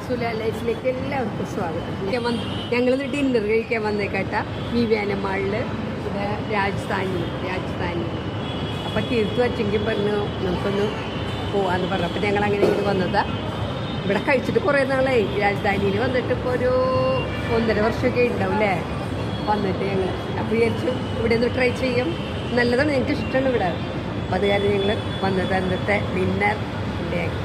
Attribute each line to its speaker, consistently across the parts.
Speaker 1: സുല ലൈഫിലേക്ക് എല്ലാവർക്കും സ്വാഗതം. ഞങ്ങളിന്ന് ഡിന്നർ കഴിക്കാൻ വന്നേക്കട്ട വിവ്യാന മാളിൽ ഇവിടെ രാജസ്ഥാനി. അപ്പം കീർത്തു അച്ഛെങ്കിൽ പറഞ്ഞു നമുക്കൊന്ന് പോവാന്ന് പറഞ്ഞു. അപ്പം ഞങ്ങൾ അങ്ങനെ ഇങ്ങനെ വന്നതാ. ഇവിടെ കഴിച്ചിട്ട് കുറേ നാളായി. രാജധാനിയിൽ വന്നിട്ട് ഇപ്പോൾ ഒരു 1.5 വർഷമൊക്കെ ഉണ്ടാവും അല്ലേ വന്നിട്ട് ഞങ്ങൾ. അപ്പോൾ വിചാരിച്ചു ഇവിടെ ഒന്ന് ട്രൈ ചെയ്യും. നല്ലതാണ്, ഞങ്ങൾക്ക് ഇഷ്ടമാണ് ഇവിടെ. അപ്പം അത് കാരണം ഞങ്ങൾ വന്നത് അന്നത്തെ ഡിന്നർ ഉണ്ടാക്കി.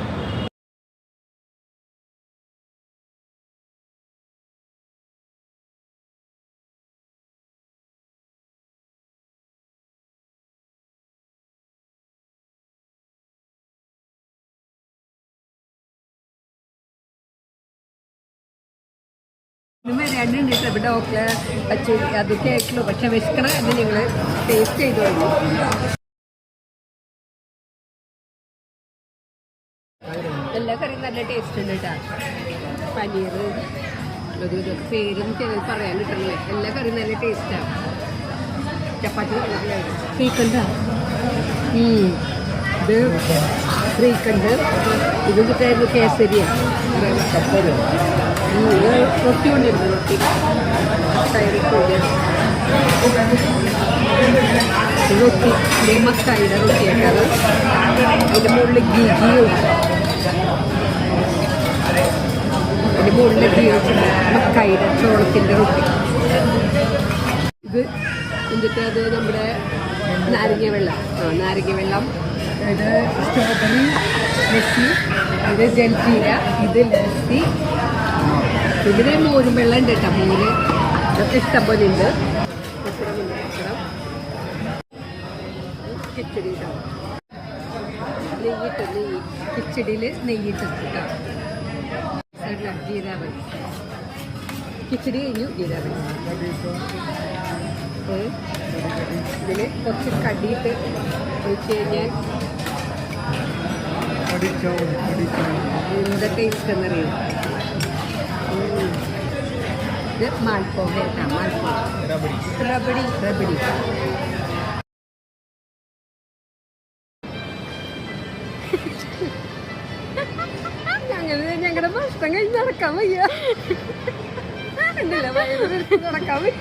Speaker 1: വരാണ്ടുണ്ട് കേട്ടോ ഇവിടെ ഒക്കെ പച്ചരി അത് കേക്കുള്ളൂ. പക്ഷെ വിശക്കണം അത് ഞങ്ങൾ ടേസ്റ്റ് ചെയ്ത് കഴിഞ്ഞു. എല്ലാ കറിയും നല്ല ടേസ്റ്റ് ഉണ്ട് കേട്ടോ. പനീർ അത് ഇതൊക്കെ പേരും ചില പറയാൻ കിട്ടണില്ല. എല്ലാ കറിയും നല്ല ടേസ്റ്റാണ്. ചപ്പാത്തി ശ്രീകണ്ഠ ഇത് ശ്രീകണ്ഠ് ഇത് കിട്ടായിരുന്നു കേസരിയാണ്. റൊട്ടി കൊണ്ടിരുന്നു. റൊട്ടി റൊട്ടി മക്കായിയുടെ റൊട്ടിയൊക്കെ അത് അതിൻ്റെ മുകളിൽ ഗീ ഒഴിച്ചു. അതിൻ്റെ മുകളിൽ ഗീ ഒഴിച്ചിട്ട് മക്കായിയുടെ ചോളത്തിൻ്റെ റൊട്ടി. ഇത് എന്നിട്ട് അത് നമ്മുടെ നാരങ്ങ വെള്ളം ഇത് സ്ട്രോബെറി ലസ്സി, ഇത് ജൽജീര, ഇത് ലസ്സി, ഇതിൽ മോരും വെള്ളം ഉണ്ട് കേട്ടോ. മോര് ഇതൊക്കെ ഇഷ്ടം പോലെ ഉണ്ട്. കിച്ചടി കിച്ചടിയിൽ നെയ്യിട്ടിട്ട് കേട്ടോ. ജീരാ റൈസ് കിച്ചടി കഴിഞ്ഞു. ജീരാ റൈസ് ഇതിൽ കുറച്ച് കടിയിട്ട് ഒഴിച്ച് കഴിഞ്ഞാൽ എന്ത് ടേസ്റ്റ് എന്നറിയും. ഇത് മാൽപോഹ കേട്ടോ. മാൽപോഹ റബടി ഞങ്ങളുടെ ഭക്ഷണം കഴിഞ്ഞ് നടക്കാൻ വയ്യ. ഉണ്ടല്ലോ വയറ് നടക്കാൻ വയ്യ,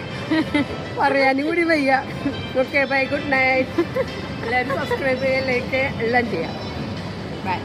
Speaker 1: പറയാനും കൂടി വയ്യ. Okay bye, good night. എല്ലാവരും സബ്സ്ക്രൈബ് ചെയ്യലേക്ക് എല്ലാം ചെയ്യാം. ബൈ.